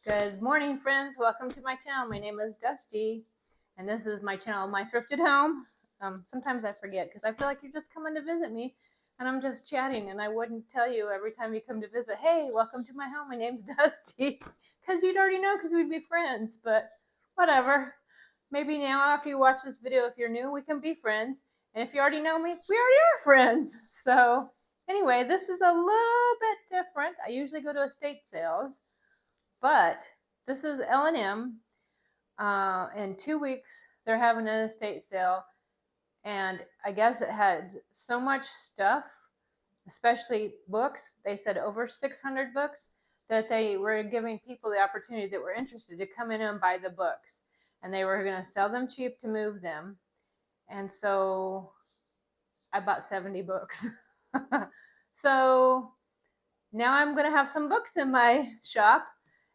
Good morning, friends. Welcome to my channel. My name is Dusti, and this is my channel, My Thrifted Home. Sometimes I forget because I feel like you're just coming to visit me, and I'm just chatting, and I wouldn't tell you every time you come to visit, hey, welcome to my home. My name's Dusti, because you'd already know because we'd be friends, but whatever. Maybe now after you watch this video, if you're new, we can be friends, and if you already know me, we already are friends. So anyway, this is a little bit different. I usually go to estate sales. But this is L&M. In 2 weeks, they're having an estate sale. And I guess it had so much stuff, especially books. They said over 600 books, that they were giving people the opportunity that were interested to come in and buy the books. And they were going to sell them cheap to move them. And so I bought 70 books. So now I'm going to have some books in my shop.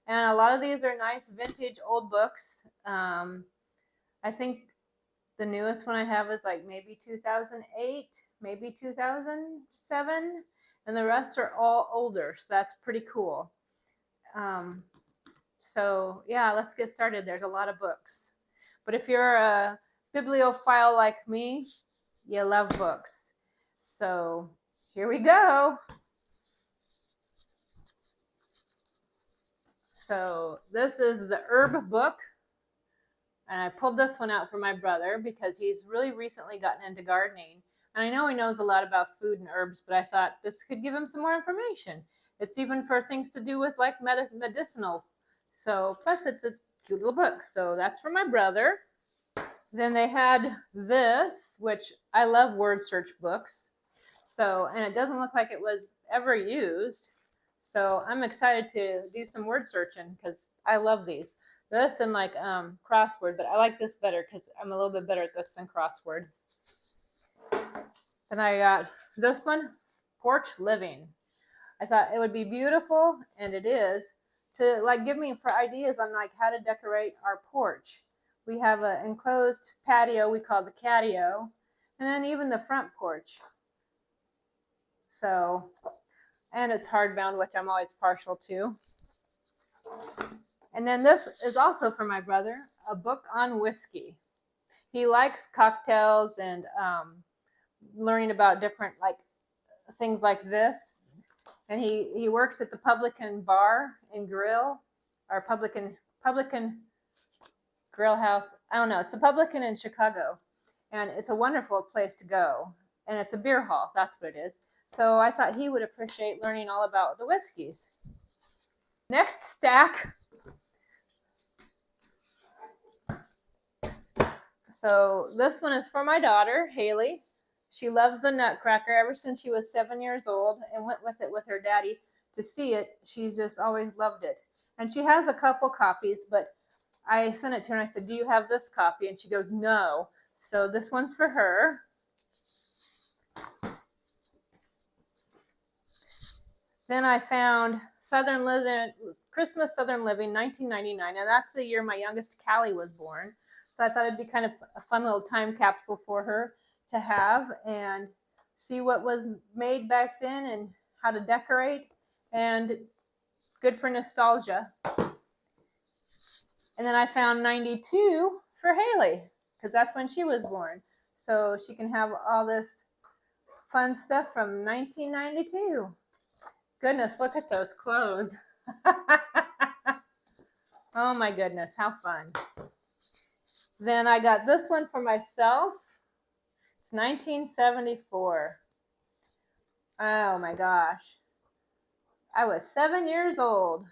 And a lot of these are nice vintage old books. I think the newest one I have is like maybe 2008, maybe 2007, and the rest are all older, so that's pretty cool. So yeah, let's get started. There's a lot of books. But if you're a bibliophile like me, you love books. So here we go. So this is the herb book, and I pulled this one out for my brother because he's really recently gotten into gardening, and I know he knows a lot about food and herbs, but I thought this could give him some more information. It's even for things to do with like medicinal. So plus it's a cute little book. So that's for my brother. Then they had this, which I love word search books. So, and it doesn't look like it was ever used. So I'm excited to do some word searching because I love these. This and like crossword, but I like this better because I'm a little bit better at this than crossword. And I got this one, Porch Living. I thought it would be beautiful, and it is, to like give me for ideas on like how to decorate our porch. We have an enclosed patio we call the catio, and then even the front porch. So, and it's hardbound, which I'm always partial to. And then this is also for my brother, a book on whiskey. He likes cocktails and learning about different like things like this. And he works at the Publican Bar and Grill, or Publican Grill House. I don't know. It's the Publican in Chicago, and it's a wonderful place to go. And it's a beer hall. That's what it is. So I thought he would appreciate learning all about the whiskeys. Next stack. So this one is for my daughter, Haley. She loves the Nutcracker ever since she was 7 years old and went with it with her daddy to see it. She's just always loved it. And she has a couple copies, but I sent it to her and I said, do you have this copy? And she goes, no. So this one's for her. Then I found Christmas Southern Living, 1999, and that's the year my youngest Callie was born. So I thought it'd be kind of a fun little time capsule for her to have and see what was made back then and how to decorate, and good for nostalgia. And then I found 92 for Haley because that's when she was born. So she can have all this fun stuff from 1992. Goodness, look at those clothes. Oh my goodness, how fun. Then I got this one for myself. It's 1974. Oh my gosh. I was 7 years old.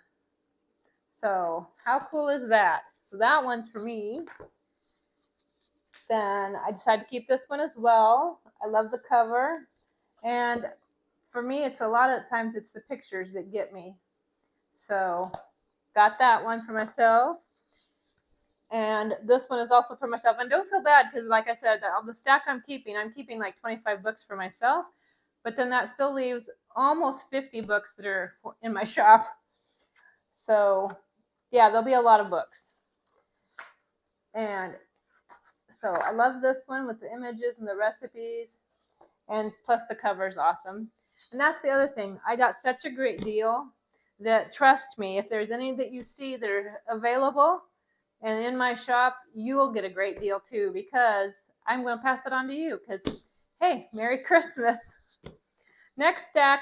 So how cool is that? So that one's for me. Then I decided to keep this one as well. I love the cover. And for me, it's a lot of times it's the pictures that get me. So got that one for myself. And this one is also for myself. And don't feel bad because, like I said, the stack I'm keeping like 25 books for myself. But then that still leaves almost 50 books that are in my shop. So, yeah, there'll be a lot of books. And so I love this one with the images and the recipes. And plus the cover is awesome. And that's the other thing. I got such a great deal that trust me. If there's any that you see that are available and in my shop, you will get a great deal too, because I'm going to pass it on to you because, hey, Merry Christmas. Next stack.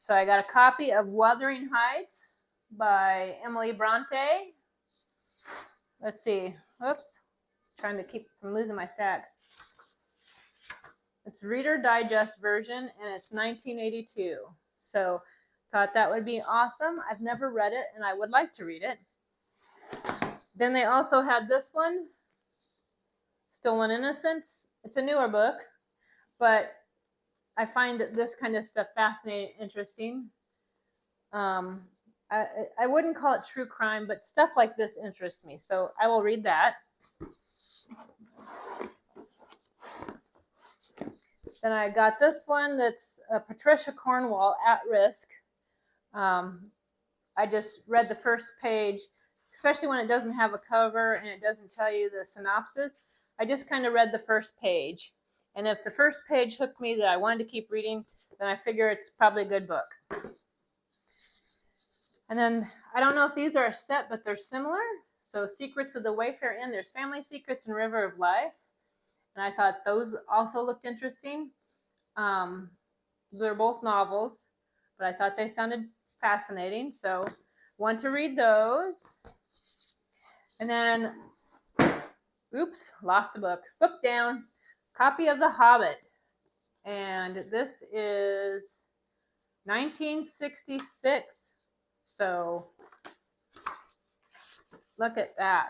So I got a copy of Wuthering Heights by Emily Bronte. Let's see. Oops. Trying to keep from losing my stacks. It's Reader Digest version, and it's 1982. So thought that would be awesome. I've never read it, and I would like to read it. Then they also had this one, Stolen Innocence. It's a newer book, but I find this kind of stuff fascinating, interesting. I wouldn't call it true crime, but stuff like this interests me, so I will read that. Then I got this one that's Patricia Cornwall, At Risk. I just read the first page, especially when it doesn't have a cover and it doesn't tell you the synopsis. I just kind of read the first page. And if the first page hooked me that I wanted to keep reading, then I figure it's probably a good book. And then I don't know if these are a set, but they're similar. So Secrets of the Wayfarer Inn, there's Family Secrets and River of Life. And I thought those also looked interesting. They're both novels, but I thought they sounded fascinating. So want to read those. And then, oops, lost a book. Book down. Copy of The Hobbit. And this is 1966. So look at that.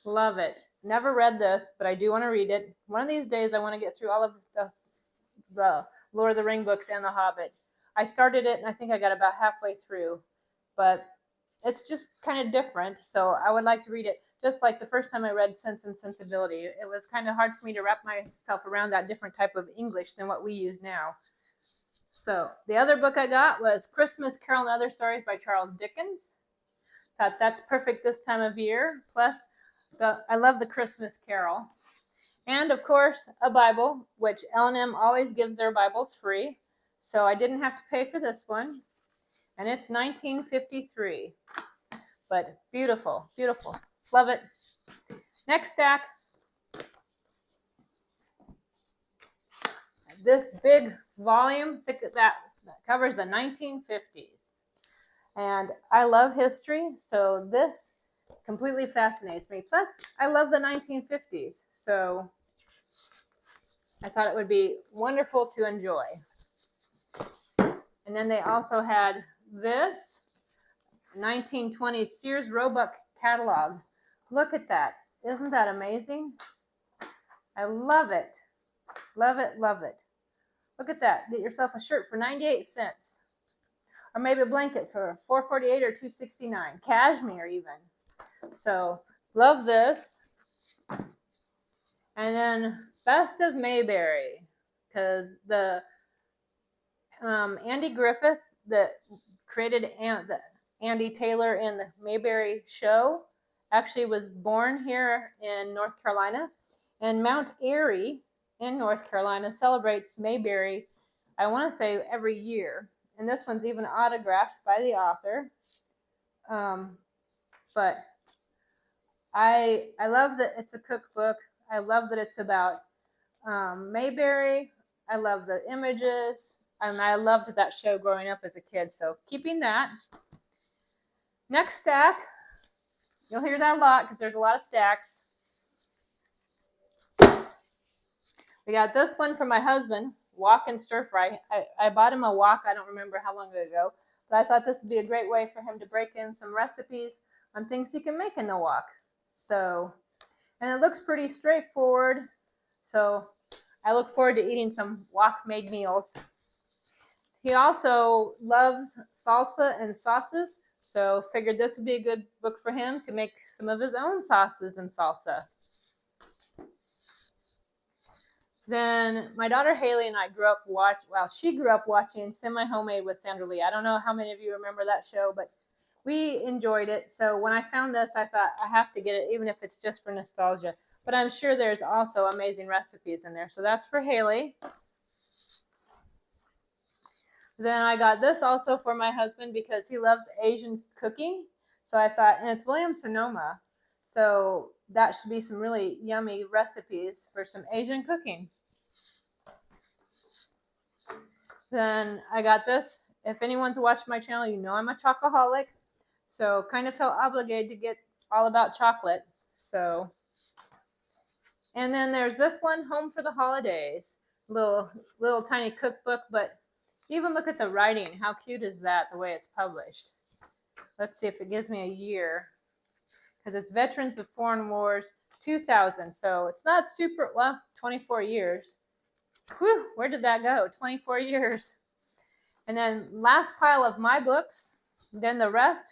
Love it. Never read this, but I do want to read it. One of these days I want to get through all of the Lord of the Ring books and The Hobbit. I started it and I think I got about halfway through, but it's just kind of different, so I would like to read it. Just like the first time I read Sense and Sensibility, it was kind of hard for me to wrap myself around that different type of English than what we use now. So the other book I got was Christmas Carol and Other Stories by Charles Dickens. Thought that's perfect this time of year. Plus, I love the Christmas Carol. And of course, a Bible, which L&M always gives their Bibles free. So I didn't have to pay for this one. And it's 1953. But beautiful, beautiful. Love it. Next stack. This big volume that covers the 1950s. And I love history, so this completely fascinates me. Plus, I love the 1950s, so I thought it would be wonderful to enjoy. And then they also had this 1920 Sears Roebuck catalog. Look at that. Isn't that amazing? I love it. Love it, love it. Look at that. Get yourself a shirt for 98 cents. Or maybe a blanket for $4.48 or $2.69. Cashmere even. So, love this. And then Best of Mayberry. Because the Andy Griffith that created the Andy Taylor in the Mayberry show actually was born here in North Carolina. And Mount Airy in North Carolina celebrates Mayberry, I want to say, every year. And this one's even autographed by the author. But I love that it's a cookbook. I love that it's about Mayberry. I love the images. And I loved that show growing up as a kid. So keeping that. Next stack. You'll hear that a lot because there's a lot of stacks. We got this one from my husband, Wok and Stir Fry. I bought him a wok, I don't remember how long ago, but I thought this would be a great way for him to break in some recipes on things he can make in the wok. So, and it looks pretty straightforward, so I look forward to eating some wok-made meals. He also loves salsa and sauces, so figured this would be a good book for him to make some of his own sauces and salsa. Then my daughter Haley and I she grew up watching Semi Homemade with Sandra Lee. I don't know how many of you remember that show, but we enjoyed it. So when I found this, I thought I have to get it, even if it's just for nostalgia. But I'm sure there's also amazing recipes in there. So that's for Haley. Then I got this also for my husband because he loves Asian cooking. So I thought, and it's Williams Sonoma. So that should be some really yummy recipes for some Asian cooking. Then I got this. If anyone's watched my channel, you know I'm a chocoholic. So kind of felt obligated to get all about chocolate. So, and then there's this one, Home for the Holidays. Little tiny cookbook, but even look at the writing. How cute is that, the way it's published? Let's see if it gives me a year. Because it's Veterans of Foreign Wars 2000. So it's not super, well, 24 years. Whew, where did that go? 24 years. And then last pile of my books. Then the rest.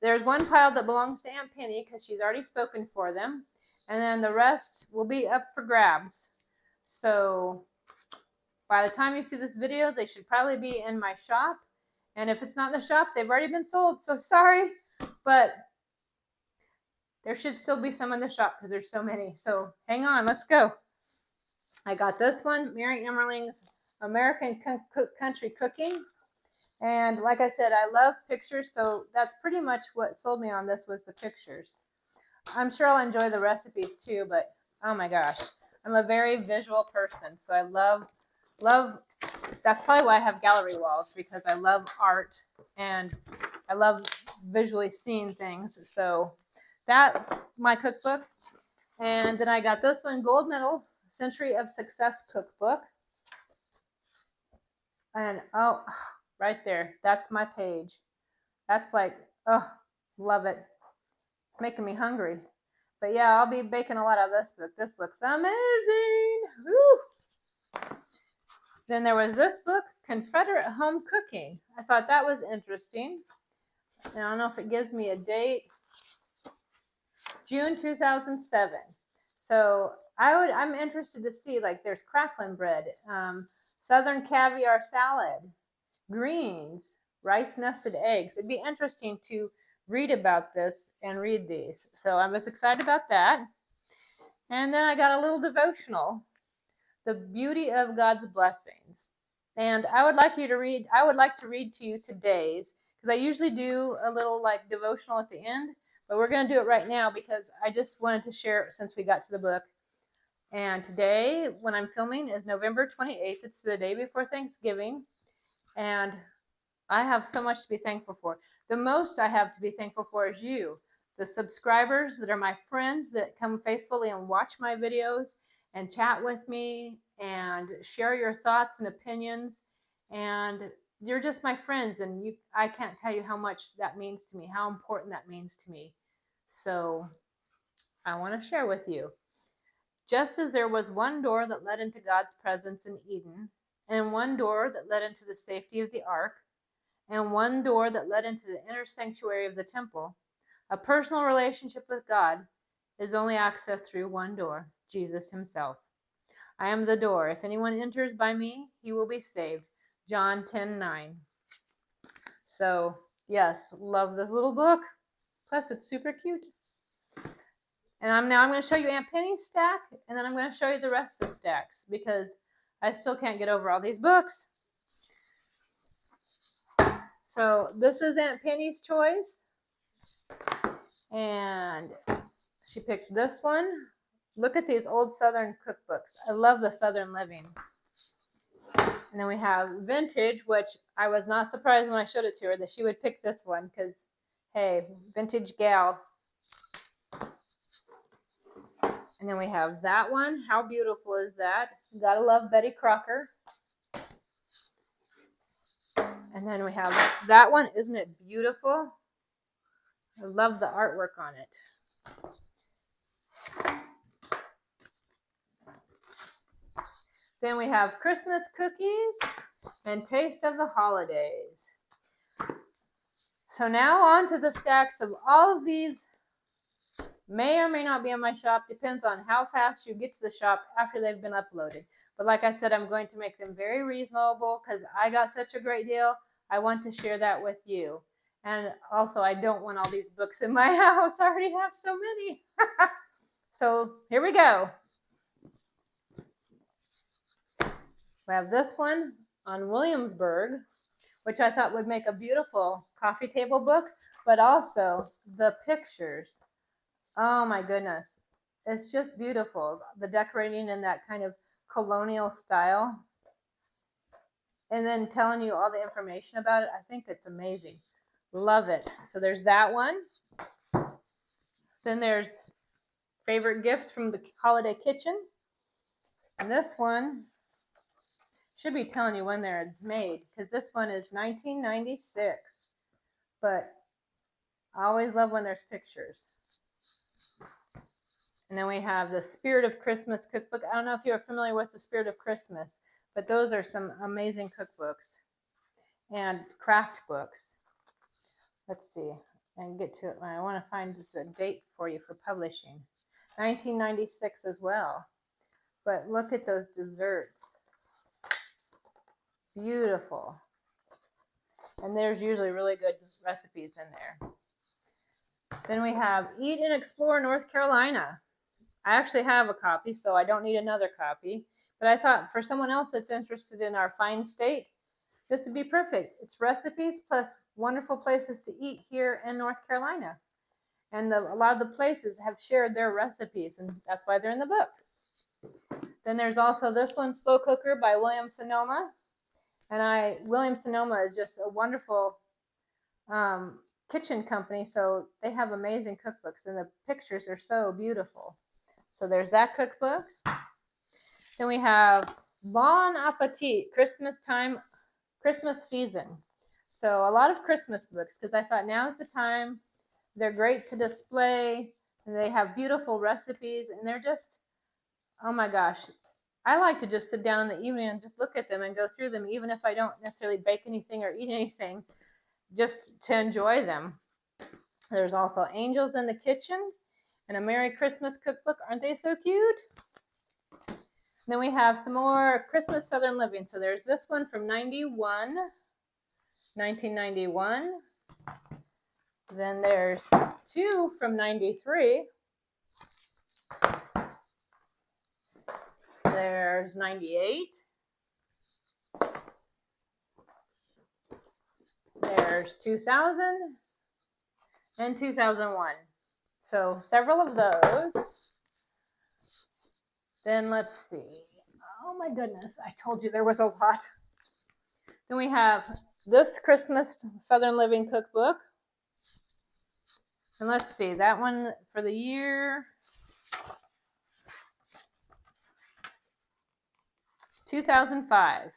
There's one pile that belongs to Aunt Penny because she's already spoken for them. And then the rest will be up for grabs. So by the time you see this video, they should probably be in my shop. And if it's not in the shop, they've already been sold. So sorry, but there should still be some in the shop because there's so many. So hang on, let's go. I got this one, Mary Emmerling's American Country Cooking. And like I said, I love pictures, so that's pretty much what sold me on this was the pictures. I'm sure I'll enjoy the recipes too, but oh my gosh, I'm a very visual person, so I love, that's probably why I have gallery walls, because I love art and I love visually seeing things. So that's my cookbook. And then I got this one, Gold Medal Century of Success Cookbook. And oh, right there, that's my page. That's like, oh, love it. It's making me hungry. But yeah, I'll be baking a lot of this book. This looks amazing. Woo! Then there was this book, Confederate Home Cooking. I thought that was interesting. And I don't know if it gives me a date. June 2007. So I'm interested to see, like, there's crackling bread, Southern caviar salad, greens, rice nested eggs. It'd be interesting to read about this and read these. So I was excited about that. And then I got a little devotional, The Beauty of God's Blessings. And I would like to read to you today's, because I usually do a little like devotional at the end, but we're going to do it right now because I just wanted to share it since we got to the book. And today, when I'm filming, is November 28th. It's the day before Thanksgiving. And I have so much to be thankful for. The most I have to be thankful for is you, the subscribers that are my friends that come faithfully and watch my videos and chat with me and share your thoughts and opinions. And you're just my friends, and I can't tell you how much that means to me, how important that means to me. So I want to share with you. Just as there was one door that led into God's presence in Eden, and one door that led into the safety of the ark, and one door that led into the inner sanctuary of the temple, a personal relationship with God is only accessed through one door, Jesus himself. I am the door. If anyone enters by me, he will be saved. John 10:9. So, yes, love this little book. Plus, it's super cute. And I'm going to show you Aunt Penny's stack, and then I'm going to show you the rest of the stacks, because I still can't get over all these books. So this is Aunt Penny's choice, and she picked this one. Look at these old Southern cookbooks. I love the Southern living. And then we have vintage, which I was not surprised when I showed it to her that she would pick this one, because, hey, vintage gal. And then we have that one. How beautiful is that? You gotta love Betty Crocker. And then we have that one. Isn't it beautiful? I love the artwork on it. Then we have Christmas Cookies and Taste of the Holidays. So now on to the stacks of all of these. May or may not be in my shop. Depends on how fast you get to the shop after they've been uploaded. But like I said, I'm going to make them very reasonable because I got such a great deal. I want to share that with you. And also, I don't want all these books in my house. I already have so many. So here we go. We have this one on Williamsburg, which I thought would make a beautiful coffee table book, but also the pictures. Oh my goodness. It's just beautiful. The decorating in that kind of colonial style. And then telling you all the information about it. I think it's amazing. Love it. So there's that one. Then there's favorite gifts from the holiday kitchen. And this one should be telling you when they're made, because this one is 1996. But I always love when there's pictures. And then we have the Spirit of Christmas cookbook. I don't know if you're familiar with the Spirit of Christmas, but those are some amazing cookbooks and craft books. Let's see. And get to it. I want to find the date for you for publishing. 1996 as well. But look at those desserts. Beautiful. And there's usually really good recipes in there. Then we have Eat and Explore North Carolina. I actually have a copy, so I don't need another copy. But I thought for someone else that's interested in our fine state, this would be perfect. It's recipes plus wonderful places to eat here in North Carolina. And a lot of the places have shared their recipes, and that's why they're in the book. Then there's also this one, Slow Cooker by William Sonoma. And William Sonoma is just a wonderful kitchen company, so they have amazing cookbooks, and the pictures are so beautiful. So there's that cookbook. Then we have Bon Appetit, Christmas season. So a lot of Christmas books, because I thought now's the time. They're great to display, and they have beautiful recipes, and they're just, oh my gosh. I like to just sit down in the evening and just look at them and go through them, even if I don't necessarily bake anything or eat anything, just to enjoy them. There's also Angels in the Kitchen and a Merry Christmas cookbook. Aren't they so cute? Then we have some more Christmas Southern Living. So there's this one from 1991. Then there's two from 93. There's 98. There's 2000 and 2001. So several of those. Then let's see. Oh my goodness, I told you there was a lot. Then we have this Christmas Southern Living cookbook. And let's see, that one for the year 2005.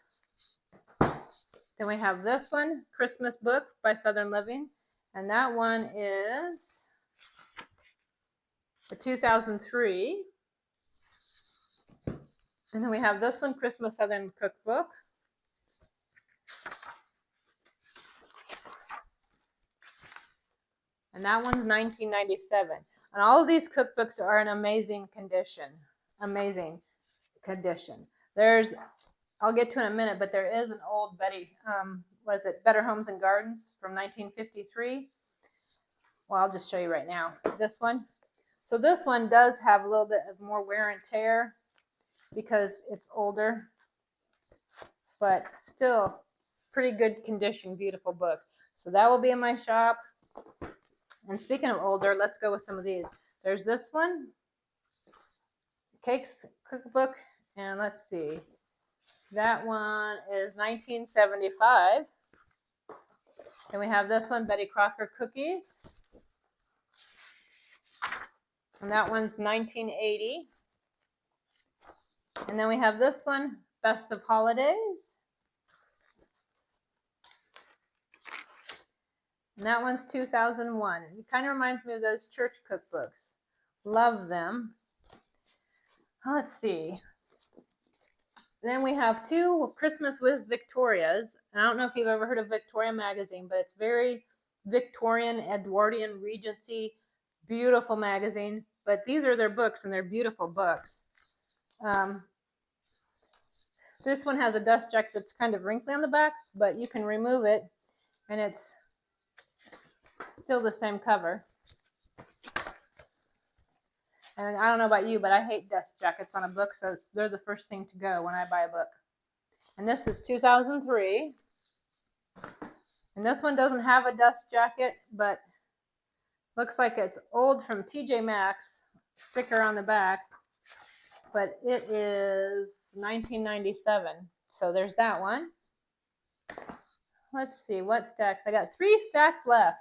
Then we have this one, Christmas book by Southern Living. And that one is the 2003. And then we have this one, Christmas Southern Cookbook. And that one's 1997. And all of these cookbooks are in amazing condition. Amazing condition. There's, I'll get to in a minute, but there is an old Better Homes and Gardens from 1953. Well, I'll just show you right now. This one. So this one does have a little bit of more wear and tear because it's older, but still pretty good condition, beautiful book. So that will be in my shop. And speaking of older, let's go with some of these. There's this one, Cakes Cookbook, and let's see. That one is 1975. Then we have this one, Betty Crocker Cookies. And that one's 1980. And then we have this one, Best of Holidays. And that one's 2001. It kind of reminds me of those church cookbooks. Love them. Let's see. Then we have two Christmas with Victorias. And I don't know if you've ever heard of Victoria magazine, but it's very Victorian, Edwardian, Regency, beautiful magazine. But these are their books, and they're beautiful books. This one has a dust jacket that's kind of wrinkly on the back, but you can remove it, and it's still the same cover. And I don't know about you, but I hate dust jackets on a book, so they're the first thing to go when I buy a book. And this is 2003. And this one doesn't have a dust jacket, but looks like it's old from TJ Maxx, sticker on the back. But it is 1997. So there's that one. Let's see, what stacks? I got 3 stacks left.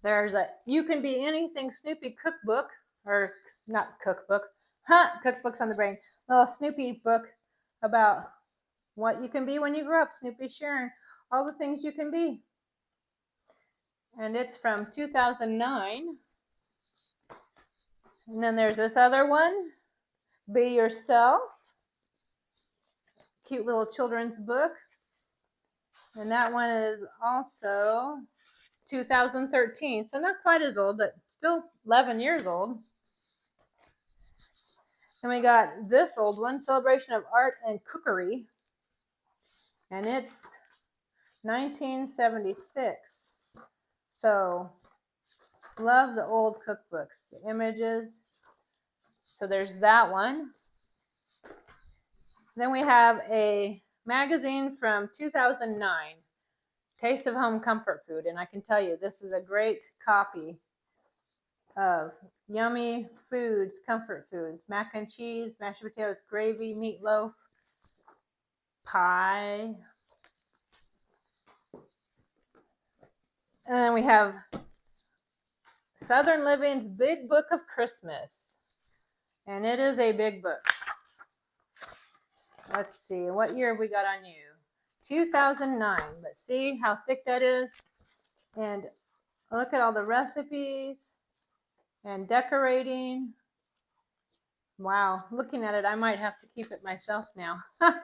There's a You Can Be Anything Snoopy cookbook, or not cookbook, cookbooks on the brain. Little Snoopy book about what you can be when you grow up. Snoopy sharing all the things you can be. And it's from 2009. And then there's this other one, Be Yourself. Cute little children's book. And that one is also 2013. So not quite as old, but still 11 years old. And we got this old one, Celebration of Art and Cookery. And it's 1976. So love the old cookbooks, the images. So there's that one. Then we have a magazine from 2009, Taste of Home Comfort Food. And I can tell you, this is a great copy of yummy foods, comfort foods, mac and cheese, mashed potatoes, gravy, meatloaf, pie. And then we have Southern Living's Big Book of Christmas. And it is a big book. Let's see, what year have we got on you? 2009. But see how thick that is? And look at all the recipes and decorating. Wow, looking at it, I might have to keep it myself now. It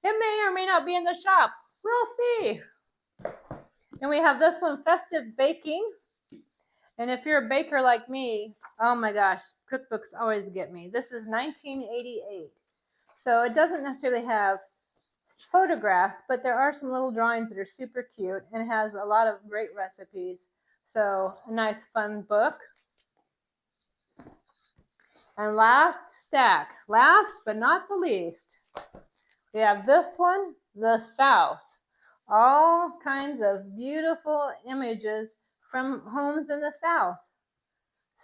may or may not be in the shop. We'll see. And we have this one, Festive Baking. And if you're a baker like me, oh my gosh, cookbooks always get me. This is 1988. So it doesn't necessarily have photographs, but there are some little drawings that are super cute, and it has a lot of great recipes. So a nice fun book. And last stack, last but not the least, we have this one, The South. All kinds of beautiful images from homes in the South.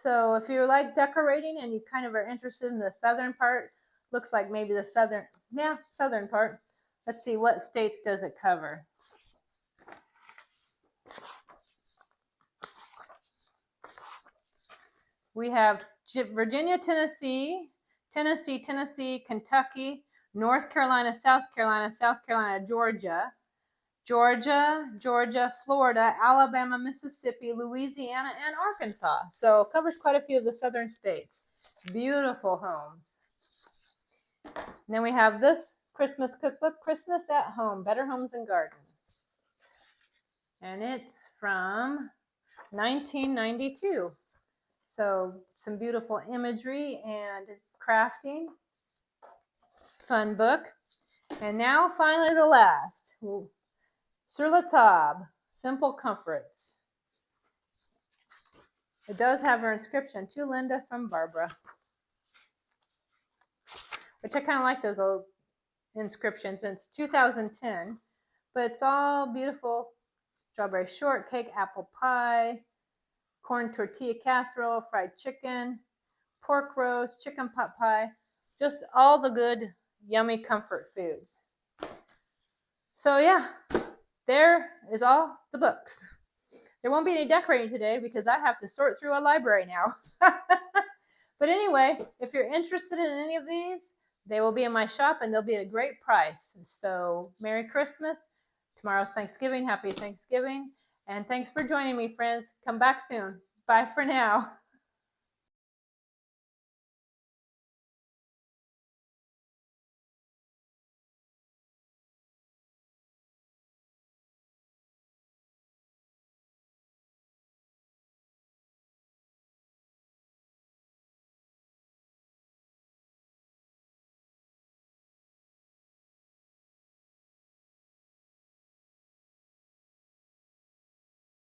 So if you like decorating and you kind of are interested in the southern part, looks like maybe the southern part. Let's see, what states does it cover? We have Virginia, Tennessee, Kentucky, North Carolina, South Carolina, Georgia, Florida, Alabama, Mississippi, Louisiana, and Arkansas. So it covers quite a few of the southern states. Beautiful homes. And then we have this Christmas cookbook, Christmas at Home, Better Homes and Gardens. And it's from 1992. So some beautiful imagery and crafting. Fun book. And now finally the last. Sur la Table, Simple Comforts. It does have her inscription, to Linda from Barbara. Which I kind of like those old inscriptions. It's 2010. But it's all beautiful. Strawberry shortcake, apple pie, corn tortilla casserole, fried chicken, pork roast, chicken pot pie. Just all the good, yummy comfort foods. So yeah, there is all the books. There won't be any decorating today because I have to sort through a library now. But anyway, if you're interested in any of these, they will be in my shop and they'll be at a great price. So Merry Christmas. Tomorrow's Thanksgiving. Happy Thanksgiving. And thanks for joining me, friends. Come back soon. Bye for now.